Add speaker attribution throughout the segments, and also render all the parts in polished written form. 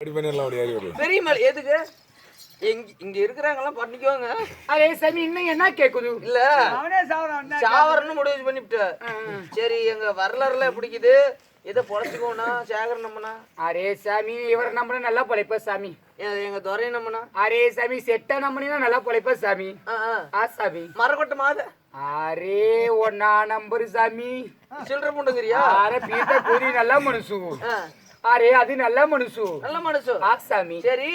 Speaker 1: பெரிய மலை எதுக்கு இங்க இருக்கிறாங்கலாம் பண்ணிக்குவாங்க.
Speaker 2: அதே சரி இன்னும் என்ன கேக்குது
Speaker 1: இல்ல சாவரன்னு முடிவு பண்ணிவிட்டு சரி எங்க வரலாறுல பிடிக்குது இதை பொழைச்சுக்கோனா சேகர் நம்பனா
Speaker 2: அரே சாமி இவர் நம்பனா நல்லா பொழைப்ப சாமி
Speaker 1: எங்க துறை நம்பனா
Speaker 2: அரே சாமி செட்ட நம்பனா நல்லா பொழைப்ப சாமி ஆ சாமி
Speaker 1: மரக்கொட்ட மாத
Speaker 2: அரே ஒன்னா நம்பர் சாமி
Speaker 1: சில்லற முண்டங்கிறியா
Speaker 2: அரே பீட்ட கூதி நல்லா மனுஷு அரே அது நல்ல மனுஷு
Speaker 1: நல்ல மனுஷு
Speaker 2: ஆசாமி
Speaker 1: சரி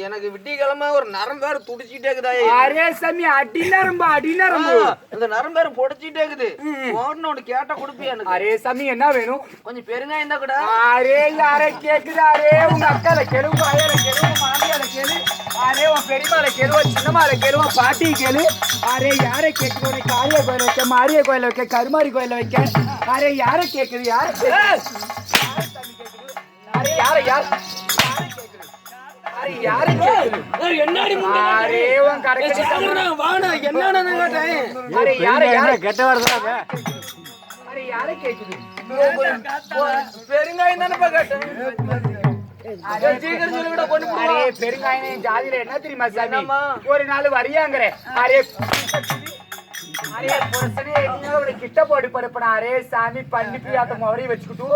Speaker 1: எனக்கு விட்டிக்கிழமை ஒரு நரம்பேறு துடிச்சிட்டே இருக்குதா
Speaker 2: அரே சாமி அடி நரம்பு
Speaker 1: இந்த நரம்பேறு பொடிச்சிட்டே இருக்குது ஒன்னு கேட்டா கொடுப்பியா எனக்கு
Speaker 2: அரே சாமி என்ன வேணும்
Speaker 1: கொஞ்சம் பெருங்காயம் இருந்தா கூட
Speaker 2: அரே யாரே கேக்குது அரே உங்க அக்கால கேளு உங்க ஐயால கேளு உங்க மாமியால கேளு அரே உன் பெரியமால கேளு உன் சின்னமால கேளு உன் பாட்டி கேளு அரே யாரை கேக்குது உனக்கு காளிய கோயில வைக்க மாரிய கோயில வைக்க கருமாரி கோயில வைக்க அரே யாரை கேக்குது பெருங்காயம் ஜாதியில என்ன தெரியுமா சாமி ஒரு நாள் வரியாங்கிற அரே அரே புருஷனே என்ன கிட்ட போட்டு படுப்பனா அரே சாமி பண்ணிப்பி அந்த முறையை வச்சுக்கிட்டு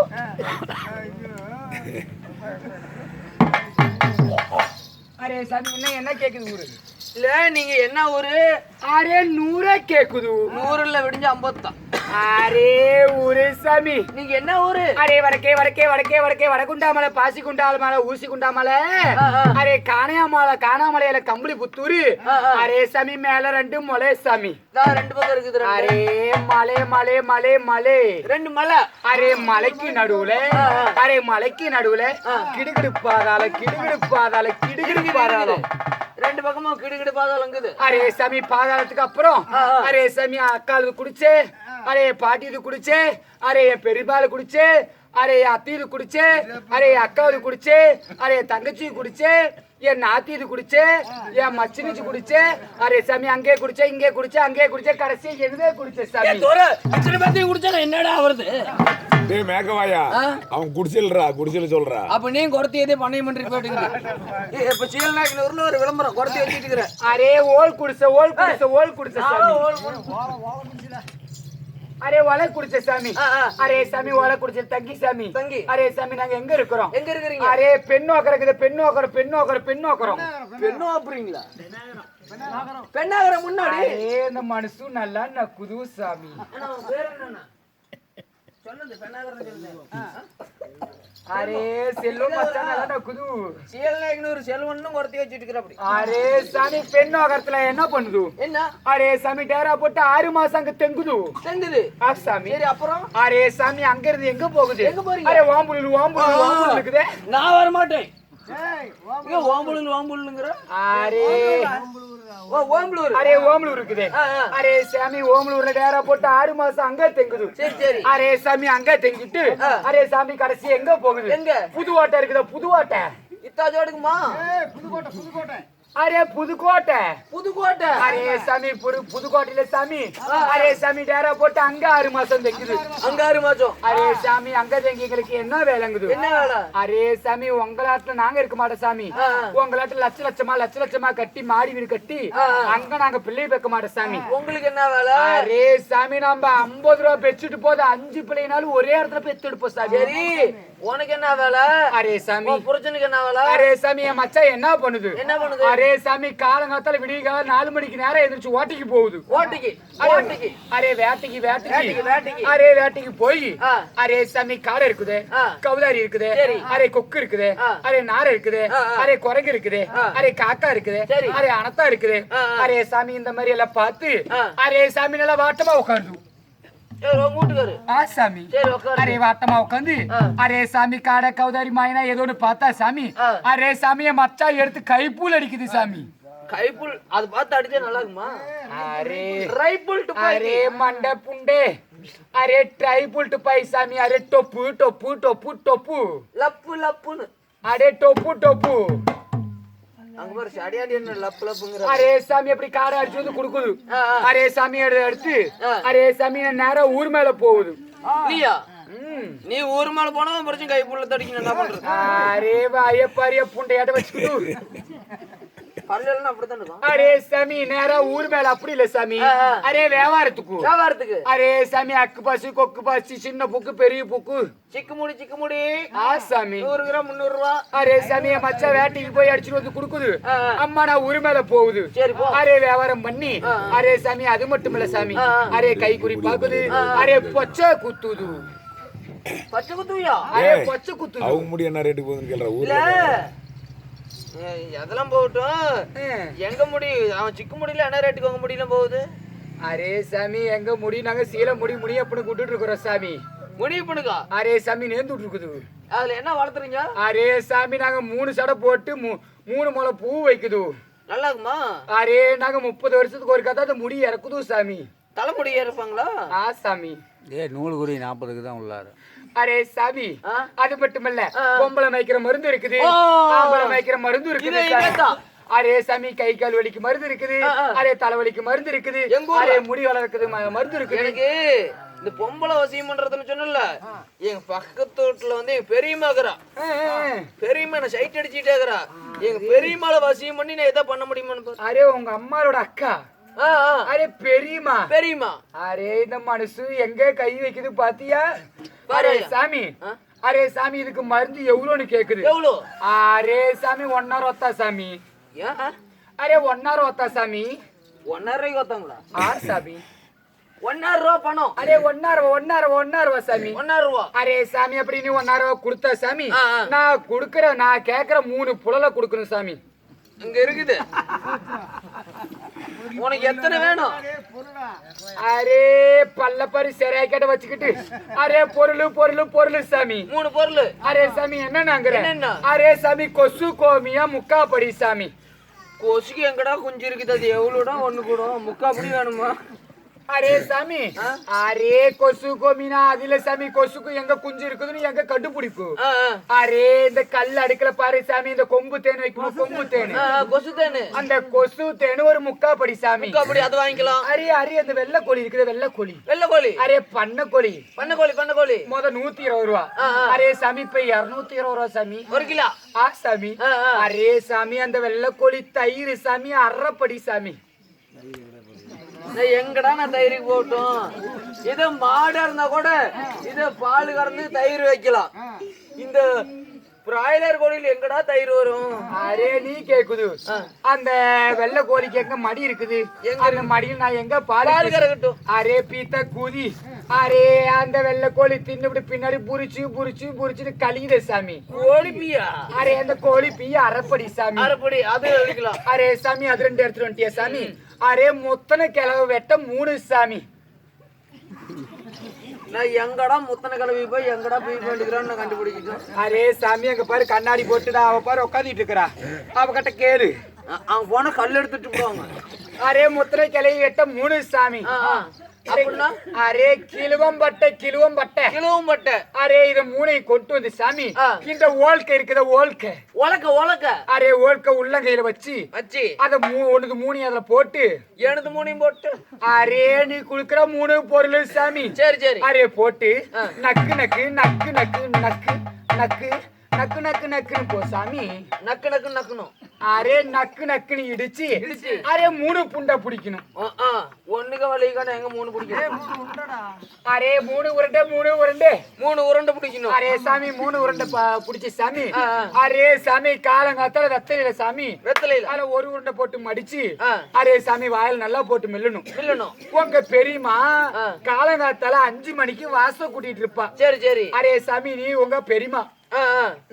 Speaker 2: அரே சாமி என்ன கேக்குது ஊரு
Speaker 1: இல்ல நீங்க என்ன ஊரு
Speaker 2: அரே 100 கேக்குது
Speaker 1: 100ல விடிஞ்சு 50
Speaker 2: அரே ஊரு சாமி
Speaker 1: நீங்க என்ன ஊரு
Speaker 2: அரே வடக்கே வடகுண்டாமலை பாசி குண்டாமலை ஊசி குண்டாமலை அரே காணாமலையில கம்பளி புத்தூரு அரே சாமி மேல 2 மலை சாமி
Speaker 1: 2 பக்கம் இருக்குது
Speaker 2: அரே மலை
Speaker 1: 2 மலை
Speaker 2: அரே மலைக்கு நடுவுல கிடுகிடு பாதாள
Speaker 1: 2 பக்கமும் கிடுகிடு பாதாளங்குது
Speaker 2: அரே சாமி பாதாளத்துக்கு அப்புறம் அரே சாமி அக்காளுக்கு குடிச்சே அரே பாட்டிது குடிச்சே அரே பெரியபாலு குடிச்சே அரே அத்தீது குடிச்சே அரே அக்காவுக்கு குடிச்சே அரே தங்கச்சி குடிச்சே என் நாத்தீது குடிச்சே என் மச்சினிச்சு குடிச்சே அரே சாமி அங்கே குடிச்சே இங்கே குடிச்சே அங்கே குடிச்சே கடைசி எதுவே குடிச்சே சாமி
Speaker 1: இத்தனை பேர்த்தையும் குடிச்சா என்னடா வருது
Speaker 3: மேக்கவாயா அவன் குடிச்சல் சொல்றா
Speaker 1: அப்ப நீங்க குறத்தி எதே பண்ணை பண்றீங்க போட்டுங்க இப்ப சீல்நாயக்கனூர்ல ஒரு விளம்பரம் குறத்தி வச்சிட்டு இருக்கிறேன்
Speaker 2: அரே ஓல் குடிச்ச அரே ஒலை குடிச்ச சாமி அரே சாமி ஒலை குடிச்ச தங்கி சாமி அரே சாமி நாங்க எங்க இருக்கிறீங்க அரே பெண்ணோக்கரம்
Speaker 1: அப்படிங்களா பெண்ணாகரம் முன்னாடி
Speaker 2: இந்த மனசு நல்லா நக்குது சாமி
Speaker 1: சொன்னது பெண்ணாகரம்
Speaker 2: அரே செல்வம் மச்சான் நல்லா நக்குது
Speaker 1: சீல்நாயக்கனூர் செல்வன்னு குறத்தி வச்சிட்டு இருக்கிற அப்படி
Speaker 2: அரே சாமி பெண்ணோக்கரத்துல என்ன பண்ணுது
Speaker 1: என்ன
Speaker 2: அரே சாமி டேரா போட்டு 6 மாசம் அங்க தெங்குது சாமி
Speaker 1: சரி அப்புறம்
Speaker 2: அரே சாமி அங்க இருந்து எங்க போகுது
Speaker 1: எங்க போறீங்க
Speaker 2: அரே வாம்புலு இருக்குதே
Speaker 1: நான் வர மாட்டேன் வாம்புலுங்கிற
Speaker 2: அரே ஓம்பலூர் இருக்குதே அரே சாமி ஓம்பலூர்ல டேரா போட்டு 6 மாசம் அங்க தெங்குது
Speaker 1: சரி
Speaker 2: அரே சாமி அங்க தெங்கிட்டு அரே சாமி கடைசி எங்க போகுது
Speaker 1: எங்க
Speaker 2: புதுவாட்டை இருக்குதா புதுவாட்டை
Speaker 1: இத்தாஜோடுக்குமா
Speaker 2: புதுக்கோட்டை அரே புதுக்கோட்டை அரே சாமி புதுக்கோட்டையில சாமி அரே சாமி டேரா போட்டு அங்க 6 மாசம் தெங்குது
Speaker 1: அங்க 6 மாசம்
Speaker 2: அரே சாமி அங்க தெங்கிங்களுக்கு என்ன வேலைங்குது
Speaker 1: என்ன வேலை
Speaker 2: அரே சாமி உங்களாட்டுல நாங்க இருக்க மாட்டோம் சாமி உங்களாட்டு லட்ச லட்சமா கட்டி மாடி வீடு கட்டி அங்க நாங்க பிள்ளை வைக்க மாட்டோம் சாமி
Speaker 1: உங்களுக்கு என்ன வேலை
Speaker 2: அரே சாமி நம்ம 50 ரூபாய் பெச்சுட்டு போது 5 பிள்ளைனாலும் ஒரே இடத்துல பெத்து எடுப்போம் சாமி
Speaker 1: சரி உனக்கு என்ன வேலை அரே சாமி புருஷனுக்கு என்ன வேலை
Speaker 2: அரே சாமி என் மச்சான் என்ன பண்ணுது அரே சாமி காலங்காத்தால விடிய கால 4 மணிக்கு நேரம் எந்திரிச்சு ஓட்டிக்கு போகுது அரே வேட்டைக்கு அரே வேட்டைக்கு போய் அரே சாமி காடை இருக்குது கவுதாரி இருக்குது அரே கொக்கு இருக்குது அரே நாரை இருக்குது அரே குரங்கு இருக்குது அரே காக்கா இருக்குது அரே அனத்தா இருக்குது அரே சாமி இந்த மாதிரி எல்லாம் பார்த்து அரே சாமி நல்லா வாட்டமா உட்காருது சாமி அரே வாட்டமா உட்காந்து அரே சாமி காடை கவுதாரி மாயினா ஏதோ பார்த்தா சாமி அரே சாமிய மச்சா எடுத்து கைப்பூல் அடிக்குது சாமி
Speaker 1: கைப்புல் அது பார்த்து அடிச்சா நல்லா இருக்குமா
Speaker 2: அரே
Speaker 1: ரைப்புல் துப்பாக்கி
Speaker 2: அரே மண்ட புண்டே அரே ட்ரைபுல் துப்பாக்கி சாமி அரே டொப்பு
Speaker 1: லப்புன்னு
Speaker 2: அரே டொப்பு
Speaker 1: அங்க பாரு சடியாடி என்ன லப் லப்புங்கற
Speaker 2: அரே சாமி அப்படி காரை அடிச்சு வந்து குடுக்குது அரே சாமி எடுத்து அரே சாமி நேரா ஊர் மேல போகுது
Speaker 1: நீயா நீ ஊர் மேல போனா பிரச்சனை கை புள்ள தடிக்கணும் என்ன பண்றது?
Speaker 2: அரே வாயப்பாரிய புண்டையாட்ட வச்சுக்கிட்டு
Speaker 1: பல்லெல்லாம் அப்படித்தான் இருக்கும்.
Speaker 2: அரே சாமி நேரா ஊர் மேல அப்படி இல்ல சாமி. அரே வியாபாரத்துக்கு அரே சாமி அக்கு பாசி கொக்கு பாசி சின்ன புக்கு பெரிய புக்கு
Speaker 1: சிக்கு முடி
Speaker 2: ஆ சாமி
Speaker 1: 100 கிராம் 300 ரூபாய்.
Speaker 2: அரே சாமி என் மச்சா வேட்டைக்கு போய் அடிச்சுட்டு வந்து குடுக்குது. அம்மா நான் ஊர் மேல போகுது.
Speaker 1: சரி போ.
Speaker 2: அரே வியாபாரம் பண்ணி அரே சாமி அது மட்டும் இல்ல சாமி. அரே கை குறி பாக்குது. அரே பொச்சை குத்துது.
Speaker 1: பச்சை குத்துவியா?
Speaker 2: அரே பொச்சை குத்துது.
Speaker 3: அவங்க முடி என்ன ரேட்டுக்கு போகுதுன்னு கேள்ற ஊர்ல.
Speaker 1: அதெல்லாம் போகட்டும். எங்க முடி அவன் சிக்கு முடியல என்ன ரேட்டுக்கு உங்க முடியல போகுது?
Speaker 2: அரே சாமி எங்க முடி நாங்க சீல முடி அப்படின்னு கூட்டிட்டு இருக்கிறோம் சாமி.
Speaker 1: முடிவு பண்ணுக்கா.
Speaker 2: அரே சாமி நேர்ந்துட்டு இருக்குது.
Speaker 1: அதுல என்ன வளர்த்துறீங்க?
Speaker 2: அரே சாமி நாங்க 3 சடை போட்டு 3 முளை பூ வைக்குது.
Speaker 1: நல்லா இருக்குமா?
Speaker 2: அரே நாங்க 30 வருஷத்துக்கு ஒரு கதை அந்த முடி இறக்குது சாமி.
Speaker 1: தலைமுடி இருப்பாங்களா?
Speaker 2: ஆ சாமி.
Speaker 4: நூறு குறி 40க்கு தான் உள்ளாரு.
Speaker 2: அரே சாமி அது மட்டுமல்ல பொம்பளை மயக்கிற மருந்து இருக்குது. ஆம்பளை மயக்கிற மருந்து இருக்குது. அரே சாமி கை கால் வலிக்கு மருந்து இருக்குது. அரே தலைவலிக்கு மருந்து இருக்குது. அரே முடி வளர்க்குது மருந்து இருக்குது.
Speaker 1: எனக்கு இந்த பொம்பளை வசியம் பண்றதுன்னு சொன்னல, எங்க பக்கத்து வீட்டுல வந்து எங்க பெரியம்மாக்குறா. பெரியம்மா நான் சைட் அடிச்சுட்டே இருக்கிறா. எங்க பெரியம்மால வசியம் பண்ணி நான் எதை பண்ண முடியுமான்னு.
Speaker 2: அரே உங்க அம்மாவோட அக்கா. அரே பெரியம்மா. அரே இந்த மனசு எங்க கை வைக்குது பாத்தியா? அரே சாமி அரே சாமி இதுக்கு மருந்து எவ்வளோன்னு கேக்குது.
Speaker 1: எவ்வளோ?
Speaker 2: அரே சாமி 1 hour ஒத்தா சாமி. அரே 1 hour ஒத்தா சாமி.
Speaker 1: 1 hour ரூபாய்க்கு ஒத்தாங்களா?
Speaker 2: ஆ சாமி
Speaker 1: 1 hour ரூபாய் பணம்.
Speaker 2: அரே 1 hour சாமி.
Speaker 1: 1 hour ரூபாய்.
Speaker 2: அரே சாமி அப்படி நீ 1 hour கொடுத்தா சாமி நான் கேக்குற 3 புலலை கொடுக்கணும் சாமி.
Speaker 1: இங்க இருக்குது. உனக்கு எத்தனை வேணும்?
Speaker 2: அரே பல்ல பரி சரியாக்கிட்ட வச்சுக்கிட்டு அரே பொருள் சாமி.
Speaker 1: 3 பொருள்.
Speaker 2: அரே சாமி என்ன? அரே சாமி கொசு கோமியா முக்காப்படி சாமி.
Speaker 1: கொசுக்கு எங்கடா குஞ்சு இருக்குது? அது எவ்வளோடா? 1 கூட முக்காப்படி வேணுமா?
Speaker 2: அரே சாமி அரே கொசு கோமினா அதுல சாமி கொசுக்கு எங்க குஞ்சு இருக்குதுன்னு எங்க கண்டுபிடிப்பு. அரே இந்த கல் அடுக்கல பாரு சாமி இந்த கொம்பு தேன் வைக்கணும். கொம்பு தேன்
Speaker 1: கொசு தேனு.
Speaker 2: அந்த கொசு தேனு ஒரு முக்காப்படி சாமி.
Speaker 1: முக்காப்படி அது வாங்கிக்கலாம்.
Speaker 2: அரே அந்த வெள்ளை கோழி இருக்குது. வெள்ளை கோழி அரே பண்ண கோழி முத 120 ரூபா. அரே சாமி இப்ப 220 ரூபா சாமி
Speaker 1: 1 கிலோ.
Speaker 2: ஆ சாமி. அரே சாமி அந்த வெள்ளை கோழி தயிர் சாமி அரைப்படி சாமி.
Speaker 1: எங்கடா நான் தயிருக்கு போட்டோம்? இது மாடா இருந்தா கூட இது பால் கறந்து தயிர் வைக்கலாம். இந்த பிராய்லர் கோழியில் எங்கடா தயிர் வரும்?
Speaker 2: அரே நீ கேக்குது அந்த வெள்ளை கோழிக்கு எங்க மடி இருக்குது. அந்த மடியில் நான் எங்க பால்
Speaker 1: கறக்கட்டும்?
Speaker 2: அரே பீத்த கூதி. அரே அந்த வெள்ளை கோழி தின்னு பின்னாடி புரிச்சு கழியுது சாமி.
Speaker 1: கோழி பீயா?
Speaker 2: அரே அந்த கோழி பீய அரைப்படி சாமி.
Speaker 1: அரைப்படி அது எடுக்கலாம்.
Speaker 2: அரே சாமி அது 2 எடுத்துட்டு வந்துட்டியா சாமி? அரே முத்தனை கிளவு வெட்ட 3 சாமி.
Speaker 1: நான் எங்கடா முத்தனை கிளவி போய் எங்கடா போய் வேண்டுகிறான்னு நான் கண்டுபிடிக்கணும்.
Speaker 2: அரே சாமி அங்க பாரு கண்ணாடி போட்டுடா. அவ பாரு உட்காந்துட்டு இருக்கிறா. அவ கிட்ட கேளு.
Speaker 1: அவங்க போன கல் எடுத்துட்டு போவாங்க.
Speaker 2: அரே முத்தனை கிளவி வெட்ட 3 சாமி.
Speaker 1: அப்படின்னா
Speaker 2: அரே கிழுவம் பட்டை. அரே இது 3 கொண்டு வந்து சாமி இந்த ஓல்கை இருக்குது. ஓல்கை அரே ஓல்கை உள்ளங்கையில வச்சு அத 3 அதுல போட்டு 3 போட்டு அரே நீ குடுக்குற 3 பொருள் சாமி. சரி அரே போட்டு நக்கு போ சாமி.
Speaker 1: நக்கணும்.
Speaker 2: அரே நக்குன்னு இடிச்சு அரே 3 புண்டை பிடிக்கணும்.
Speaker 1: ஒண்ணுக்கு வலிக்கான எங்க 3 பிடிக்கணும்?
Speaker 2: அரே 3 உருண்டை
Speaker 1: பிடிக்கணும்.
Speaker 2: அரே சாமி 3 உருண்டை பிடிச்சி சாமி. அரே சாமி காலங்காத்தால வெத்தலையில சாமி அதுல 1 உருண்டை போட்டு மடிச்சு அரே சாமி வாயில நல்லா போட்டு மெல்லணும். உங்க பெரியம்மா காலங்காத்தால 5 மணிக்கு வாசல் கூட்டிட்டு இருப்பா.
Speaker 1: சரி
Speaker 2: அரே சாமி நீ உங்க பெரியம்மா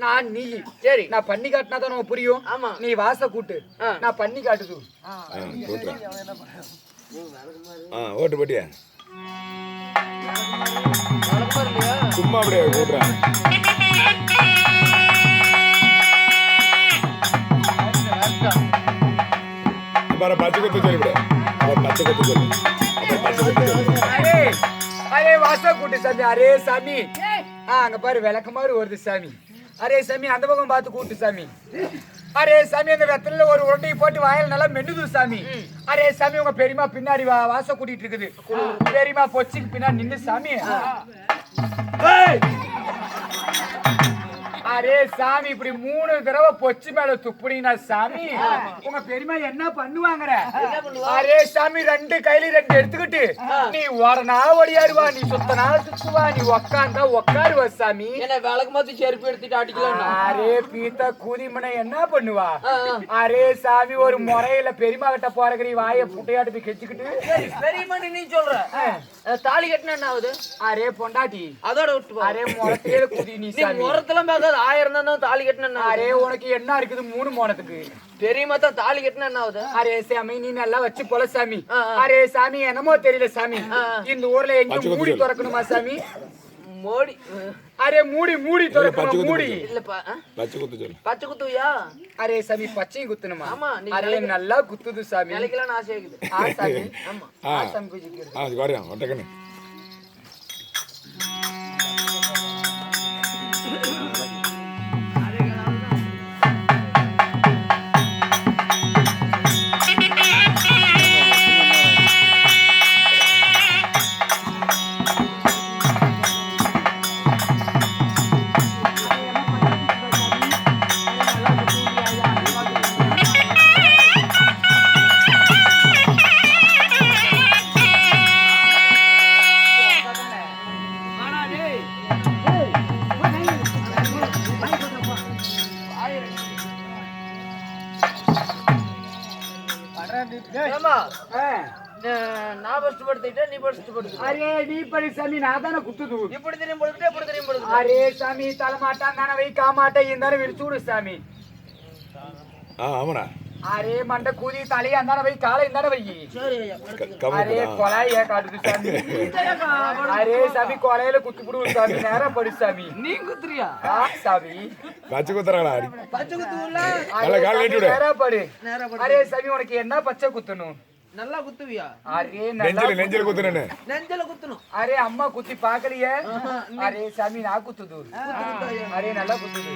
Speaker 2: நான் நீ
Speaker 1: சரி
Speaker 2: நான் பண்ணி காட்டினா தான் உனக்கு புரியும்.
Speaker 1: ஆமா
Speaker 2: நீ வாச கூட்டு நான் பண்ணி காட்டுது.
Speaker 3: ஓட்டு போட்டியா சும்மா அப்படியே கூட்டுறேன். பாரு பச்சை கொத்து சொல்லிவிடு. பச்சை கொத்து சொல்லு.
Speaker 2: அரே வாச கூட்டு சாமி. அரே சாமி அங்க பாரு விளக்க மாதிரி வருது சாமி. அரே சாமி அந்த பக்கம் பார்த்து கூட்டு சாமி. அரே சாமி அந்த வெத்தலையில 1 உருண்டையை போட்டு வாயில நல்லா மென்னுது சாமி. அரே சாமி உங்க பெரியம்மா பின்னாடி வாச கூட்டிட்டு இருக்குது. பெரியம்மா பொச்சிக்கு பின்னாடி நின்று சாமி அரே சாமி இப்படி 3 தடவை பொச்சு மேல துப்புனீங்கன்னா சாமி உங்க பெரியமா என்ன பண்ணுவாங்கற? அரே சாமி 2 கையில 2 எடுத்துக்கிட்டு நீ ஓடனா ஓடியாருவா, நீ சுத்தனா சுத்துவா, நீ உக்காந்தா உக்காருவா சாமி.
Speaker 1: என்ன விளக்கு மாத்தி செருப்பு எடுத்துட்டு ஆட்டிக்கலாம்.
Speaker 2: அரே பீத்தா கூதிமனை என்ன பண்ணுவா? அரே சாமி ஒரு முறையில பெரியமா கிட்ட போறகரி வாயை புட்டையாட்டு போய் கெச்சிக்கிட்டு
Speaker 1: பெரியமா நீ சொல்ற தாலி கட்டினா என்ன ஆகுது?
Speaker 2: அரே பொண்டாட்டி
Speaker 1: அதோட விட்டு
Speaker 2: அரே முறத்தையில கூதி நீ சாமி.
Speaker 1: முறத்தெல்லாம் பேசாத, 1000 தான் தாலி கட்டினா.
Speaker 2: அரே உனக்கு என்ன இருக்குது 3 மோனத்துக்கு?
Speaker 1: பெரியமா தான் தாலி கட்டினா என்ன ஆகுது?
Speaker 2: அரே சாமி நீ நல்லா வச்சு போல சாமி. அரே சாமி என்னமோ தெரியல சாமி, இந்த ஊர்ல எங்க மூடி திறக்கணுமா சாமி?
Speaker 1: மோடி
Speaker 2: அரே மூடி திறக்கணுமா? மூடி
Speaker 1: இல்லப்பா,
Speaker 3: பச்சை குத்து சொல்லு.
Speaker 1: பச்சை குத்துவியா?
Speaker 2: அரே சாமி பச்சையும் குத்துணுமா?
Speaker 1: ஆமா,
Speaker 2: அரே நல்லா குத்துது சாமி.
Speaker 1: நிலைக்கலாம் ஆசை இருக்குது.
Speaker 2: சாமி
Speaker 1: ஆமா,
Speaker 2: சாமி பூஜைக்கு
Speaker 3: அது வரையா ஒட்டக்கண்ணு.
Speaker 1: நான் ஃபர்ஸ்ட் படுத்துக்கிட்டேன், நீ ஃபர்ஸ்ட் படுத்து.
Speaker 2: அரே நீ படி சாமி, நான் தானே குத்துது.
Speaker 1: இப்படி தெரியும் படுத்துட்டு இப்படி தெரியும் படுத்து.
Speaker 2: அரே சாமி தலைமாட்டான் தானே வை, காமாட்டா இருந்தாலும் விரிச்சு விடு சாமி.
Speaker 3: ஆமாடா.
Speaker 2: அரே மண்ட கூதி தலையா இருந்தானே வை, காலை இருந்தானே வை.
Speaker 1: சரி ஐயா.
Speaker 2: அரே கொலைய காட்டுது சாமி. அரே சாமி கொலையில குத்து புடுவு சாமி. நேரா படி சாமி.
Speaker 1: நீ குத்துறியா?
Speaker 2: சாமி
Speaker 3: பச்சை குத்துறாடா.
Speaker 1: பச்சை குத்துவல.
Speaker 2: நேரா படு. அரே சாமி உனக்கு என்ன பச்சை குத்தணும்?
Speaker 1: நல்லா குத்துவியா?
Speaker 2: அரே
Speaker 3: நெஞ்சல குத்துறேன்னு.
Speaker 1: நெஞ்சல குத்தணும்.
Speaker 2: அரே அம்மா குத்தி பாக்கலையே. அரே சாமி நான் குத்துது. அரே நல்லா குத்துது.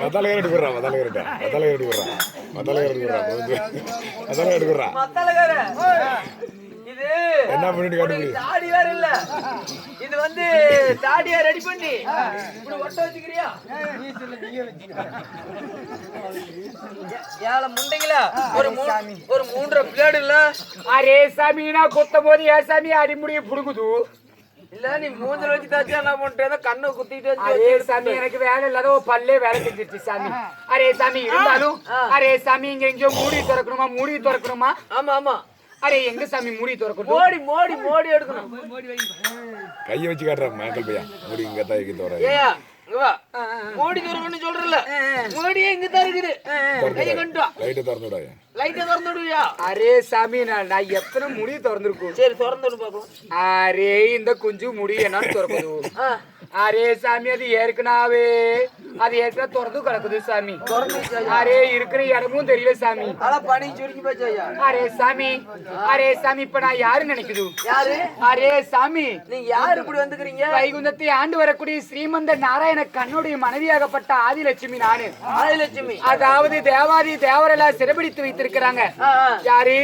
Speaker 3: மத்தால எடுக்குறா
Speaker 1: இது
Speaker 3: என்ன பண்ணிட்டு காட்டுங்க.
Speaker 1: தாடி வேற இல்ல, இது வந்து தாடியா ரெடி பண்ணி இப்படி ஒட்ட வச்சுக்கிறியா? ஏல முண்டைங்களா, ஒரு 3.5 பிளேட் இல்ல.
Speaker 2: அரே சாமி நான் குத்தும் போது ஏ சாமி அடிமுடிய புடுங்குது.
Speaker 1: இல்ல நீ மூஞ்சல வச்சு தாச்சு என்ன பண்றேன்னா கண்ணை குத்திட்டு
Speaker 2: அரே சாமி எனக்கு வேலை இல்லாத பல்லே வேலை செஞ்சிருச்சு சாமி. அரே சாமி இருந்தாலும் அரே சாமி இங்க எங்கேயோ மூடி திறக்கணுமா?
Speaker 1: ஆமா ஆமா.
Speaker 2: அரே எங்க சாமி மூடி திறக்கணும்?
Speaker 1: மோடி எடுக்கணும்.
Speaker 3: கையை வச்சு காட்டுற மேக்கல் பையா மூடி இங்க தான் வைக்க தோற.
Speaker 1: ஏயா இங்க வா. மோடி துறக்கணும்னு சொல்றல, மோடியே இங்கதான் இருக்குது. கையை கண்டு வா.
Speaker 3: லைட்டை திறந்து விடாது.
Speaker 1: லைட்டை திறந்து விடுவியா?
Speaker 2: அரே சாமி, நான் எத்தனை முடி திறந்துருக்கும்.
Speaker 1: சரி திறந்து விடு பாக்கலாம்.
Speaker 2: அரே இந்த குஞ்சு முடி என்னன்னு திறக்குது. அரே சாமி, அது ஏற்கனவே திறந்து கிடக்குது சாமி. அரே இருக்கிற இடமும் தெரியல சாமி.
Speaker 1: அதான் பனி சுருக்கி போச்சு ஐயா.
Speaker 2: அரே சாமி, இப்ப நான் யாரு நினைக்குது?
Speaker 1: யாரு?
Speaker 2: அரே சாமி,
Speaker 1: நீங்க யாரு இப்படி வந்துக்கிறீங்க?
Speaker 2: வைகுந்தத்தை ஆண்டு வரக்கூடிய ஸ்ரீமந்த நாராயண கண்ணுடைய மனைவியாகப்பட்ட ஆதிலட்சுமி நானு.
Speaker 1: ஆதிலட்சுமி
Speaker 2: அதாவது தேவாதி தேவரெல்லாம் சிறைபிடித்து வைத்திருக்கிறாங்க. யாரு?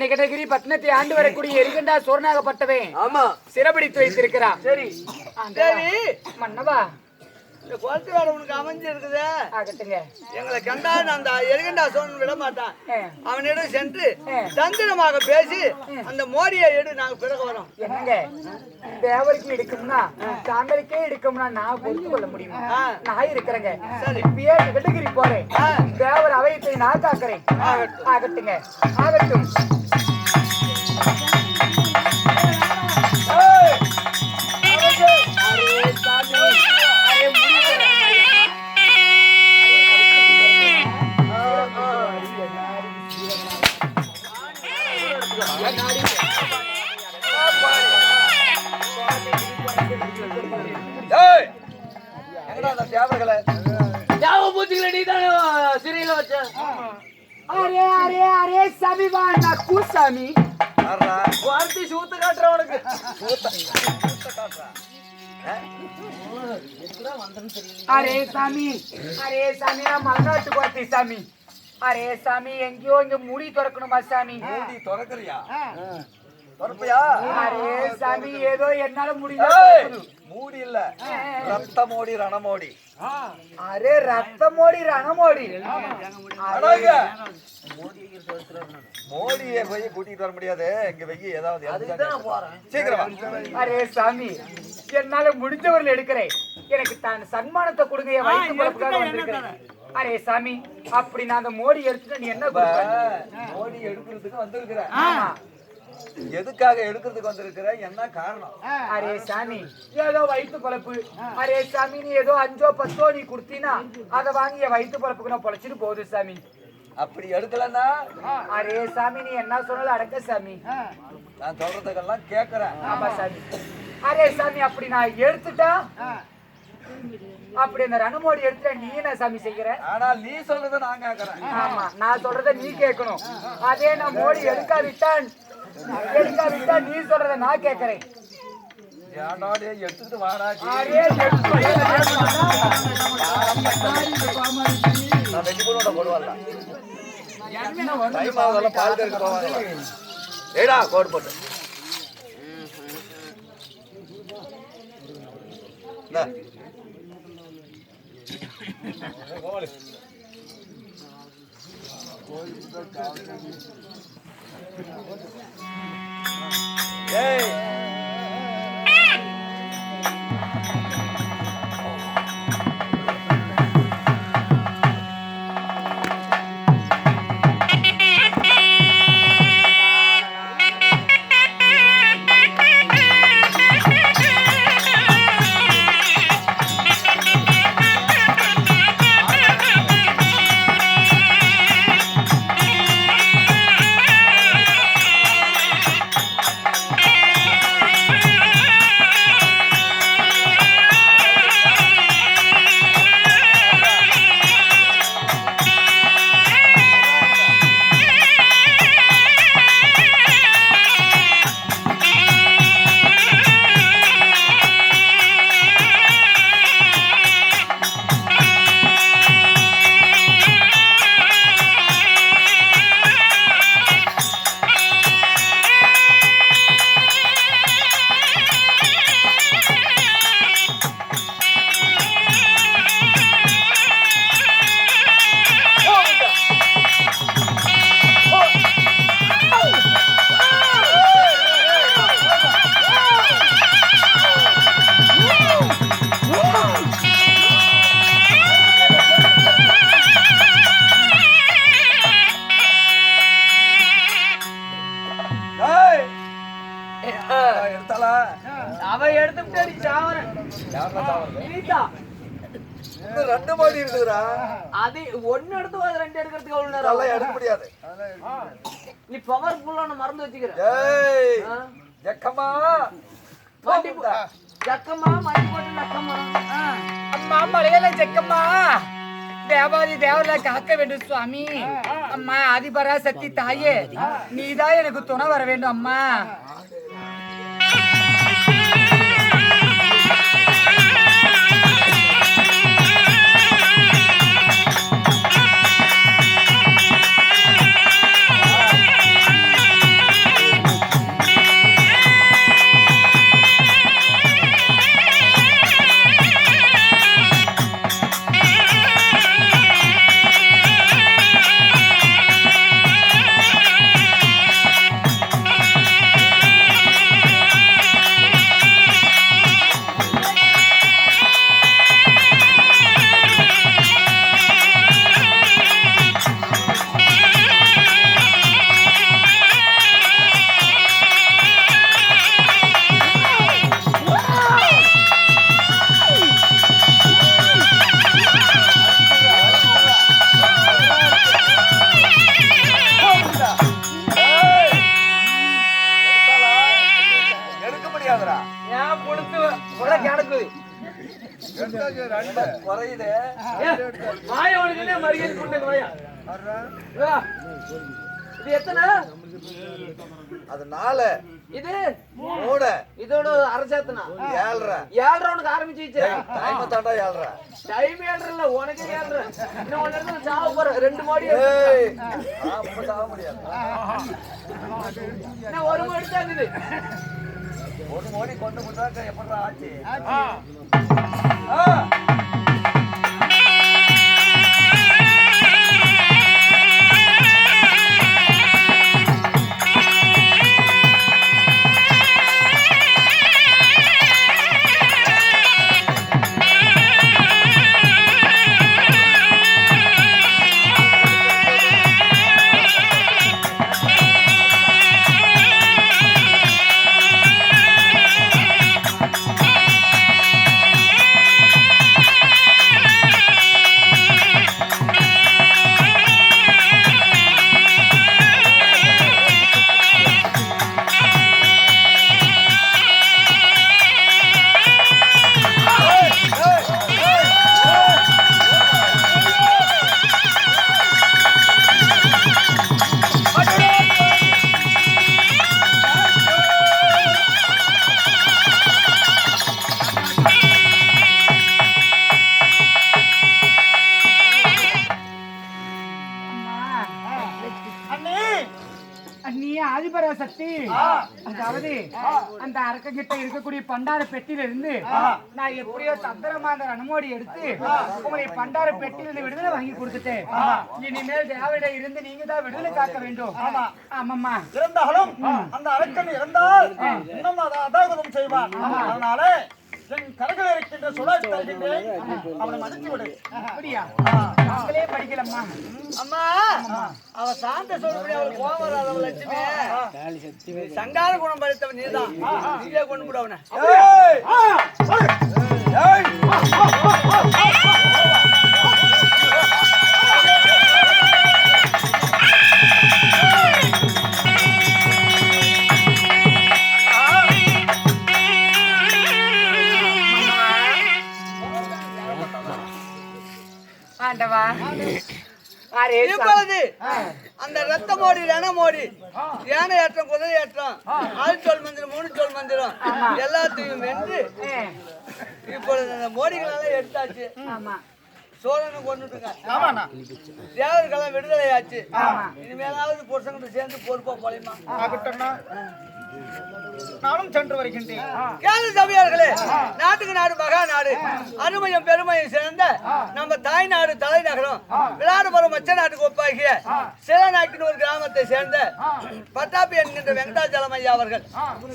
Speaker 2: நெகடகிரி பட்டணத்தை ஆண்டு வரக்கூடிய எரிகண்டா சோரனாகப்பட்டவன்.
Speaker 1: ஆமா,
Speaker 2: சிறைபிடித்து வைத்திருக்கிறான்.
Speaker 1: சரி சரி
Speaker 2: மன்னவா,
Speaker 1: இந்த குளத்து வேலை உனக்கு அமைஞ்சு இருக்குது.
Speaker 2: ஆகட்டுங்க.
Speaker 1: எங்களை கண்டா அந்த எரிகண்டா சோழன் விட மாட்டான். அவனிடம் சென்று தந்திரமாக பேசி அந்த மோடியை எடு, நாங்க பிறகு வரோம்.
Speaker 2: என்னங்க, தேவருக்கு எடுக்கும்னா தாங்களுக்கே எடுக்கும்னா நான் பொறுத்து கொள்ள முடியுமா? நான் இருக்கிறேங்க. சரி, இப்பயே நெகடகிரி போறேன். தேவர் அவையத்தை நான் காக்கிறேன். ஆகட்டுங்க, ஆகட்டும்.
Speaker 1: சிறையில வச்ச
Speaker 2: அரே அரே அரே சாமி, வா நான் கூசாமி.
Speaker 1: வார்த்தை சூத்து காட்டுறவனுக்கு
Speaker 2: அரே சாமி, நான் மலநாட்டுக்கு வரத்தி சாமி. அரே சாமி, எங்கேயோ இங்க முடி திறக்கணுமா சாமி?
Speaker 5: மூடி திறக்கறியா? திறப்பியா?
Speaker 2: அரே சாமி, ஏதோ என்னால முடியல.
Speaker 5: மூடி இல்ல, ரத்த மோடி ரணமோடி.
Speaker 2: அரே ரத்தமோடி ரணமோடி.
Speaker 5: அடங்க, மோடியை போய் கூட்டிட்டு வர முடியாது. இங்க வெயி ஏதாவது சீக்கிரம்.
Speaker 2: அரே சாமி, என்னால முடிஞ்சவர்கள் எடுக்கிறேன். எனக்கு தான் சன்மானத்தை கொடுங்க, என் வயிற்று பிறப்புக்காக வந்திருக்கிறேன். அரே சாமி, அப்படி நான் அந்த மோடி எடுத்துட்டு நீ என்ன கொடுப்ப?
Speaker 5: மோடி எடுக்கிறதுக்கு வந்திருக்கிற. எதுக்காக எடுக்கிறதுக்கு வந்திருக்கிற? என்ன காரணம்?
Speaker 2: அரே சாமி, ஏதோ வயிற்று பழப்பு. அரே சாமி, நீ ஏதோ 5 10 நீ கொடுத்தீனா அதை வாங்கி என் வயிற்று பழப்புக்கு நான் பொழைச்சிட்டு போகுது சாமி.
Speaker 5: அப்படி எடுக்கலன்னா?
Speaker 2: அரே சாமி, நீ என்ன சொன்னாலும் அடக்க சாமி.
Speaker 5: நான் சொல்றதுக்கெல்லாம் கேக்குறேன்.
Speaker 2: ஆமா சாமி. அரே சாமி, அப்படி நான் எடுத்துட்டா, அப்படி அந்த ரணமோடி எடுத்துட்டா நீ என்ன சாமி செய்கிற?
Speaker 5: ஆனா நீ சொல்றத நான் கேக்குறேன்.
Speaker 2: ஆமா, நான் சொல்றத நீ கேட்கணும். அதே நான் மோடி எடுக்காவிட்டா நீ சொல்றத நான் கேட்கிறேன்.
Speaker 5: ஏன்டாடே எடுத்துட்டு வாடா.
Speaker 2: அரே
Speaker 5: நான் வெட்டி போடுவோட போடுவாள்ல. டைம் ஆகுதுல, பால் கறக்க போவாங்க. ஏடா கோட் போட்டு. ஏய்,
Speaker 1: அவ எடுத்துட்டு சாவரன்.
Speaker 5: யாரா சாவறது?
Speaker 1: இனிதா
Speaker 5: இன்னும் 2 மாடி இருக்குதுடா.
Speaker 1: அது ஒன்னு எடுத்து அது 2 எடுக்கிறதுக்கு அவ்வளவு நேரம்
Speaker 5: அதெல்லாம் எடுக்க முடியாது.
Speaker 1: நீ பவர்ஃபுல்லான மருந்து வச்சுக்கிற.
Speaker 5: ஏய் ஜக்கம்மா
Speaker 1: ஜக்கம்மா மண்டி போட்டு நக்கம்மா.
Speaker 2: அம்மா மலையில ஜக்கம்மா தேவாதி தேவரை காக்க வேண்டும் சுவாமி. அம்மா ஆதிபரா சக்தி தாயே நீதான் எனக்கு துணை வர வேண்டும் அம்மா.
Speaker 5: குறையுது.
Speaker 1: இது எத்தனை?
Speaker 5: அது 4
Speaker 1: இது
Speaker 5: 3
Speaker 1: இதோட அரசாத்தனா
Speaker 5: 7
Speaker 1: 7 உனக்கு ஆரம்பிச்சிச்சு.
Speaker 5: டைம் தாண்டா 7
Speaker 1: டைம் 7 இல்ல உனக்கு 7. இன்னும் ஒன்னு இருந்து சாவ போற 2 மாடி.
Speaker 5: ஏய் அப்ப சாவ முடியாது.
Speaker 1: நான் ஒரு மாடி தான் இது.
Speaker 5: 1 மாடி கொண்டு போட்டாக்க எப்படா ஆச்சு?
Speaker 2: சக்தி அதாவது அந்த அரக்கங்கிட்ட இருக்கக்கூடிய பண்டார பெட்டியில இருந்து நான் எப்படியோ தந்திரமா அந்த ரணமோடி எடுத்து உங்களுடைய பண்டார பெட்டியில இருந்து விடுதலை வாங்கி கொடுத்துட்டேன். இனிமேல் தேவையிட இருந்து நீங்க தான் விடுதலை காக்க வேண்டும். ஆமாம்மா.
Speaker 6: இருந்தாலும் அந்த அரக்கன் இருந்தால் இன்னும் அதாகதம் செய்வான். அதனால என் கரங்கள் இருக்கின்ற சுழல் தருகின்றேன், அவனை மதித்து விடு.
Speaker 2: அப்படியா? நாங்களே படிக்கலம்மா.
Speaker 6: அம்மா அவ சாந்த சொல்றபடி அவளுக்கு கோபம் வராத லட்சுமி சங்கார குணம் படுத்தவன் நீதான். நீங்களே கொண்டு விட அவனை.
Speaker 2: ஆண்டவா
Speaker 6: இப்பொழுது அந்த ரத்த மோடி ரண மோடி யானை ஏற்றம் குதிரை ஏற்றம் 6 சொல் மந்திரம் 3 சொல் மந்திரம் எல்லாத்தையும் வென்று இப்பொழுது அந்த மோடிகளால எடுத்தாச்சு. சோழனை கொண்டுட்டுங்க தேவர்களெல்லாம் விடுதலை ஆச்சு. இனிமேலாவது புருஷங்கிட்ட சேர்ந்து பொறுப்பா போலையுமா?
Speaker 2: நானும் சென்று வருகின்றேன்.
Speaker 6: கேளு சபையார்களே, நாட்டுக்கு நாடு மகா நாடு, அருமையும் பெருமையும் சேர்ந்த நம்ம தாய் நாடு தலைநகரம் விளாடுபுரம் மச்ச நாட்டுக்கு ஒப்பாகிய சிலநாக்கின் ஒரு கிராமத்தை சேர்ந்த பட்டாப்பி என்கின்ற வெங்கடாச்சலம் ஐயா அவர்கள்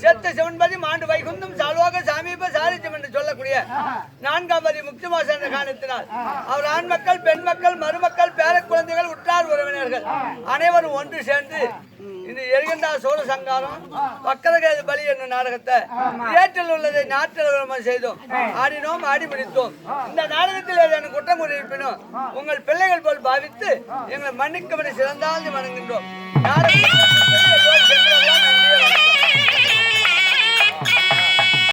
Speaker 6: செத்த சிவன்பதி மாண்டு வைகுந்தும் சால்வாக சமீப சாரிஜம் என்று சொல்லக்கூடிய 4ஆம் பதி முக்கியமாக சேர்ந்த காரணத்தினால் அவர் ஆண் மக்கள் பெண் மக்கள் மருமக்கள் பேர குழந்தைகள் உற்றார் உறவினர்கள் அனைவரும் ஒன்று சேர்ந்து இந்த எரிகண்டா சோழ சங்காரம் வக்கரகேது பலி என்னும் நாடகத்தை ஏற்றில் உள்ளதை நாட்டில் செய்தோம், ஆடினோம், ஆடி முடித்தோம். இந்த நாடகத்தில் ஏதேனும் குற்றம் கூறியிருப்பினும் உங்கள் பிள்ளைகள் போல் பாவித்து எங்களை மன்னிக்கவனை சிறந்தாழ்ந்து வணங்குகின்றோம். நாடகம்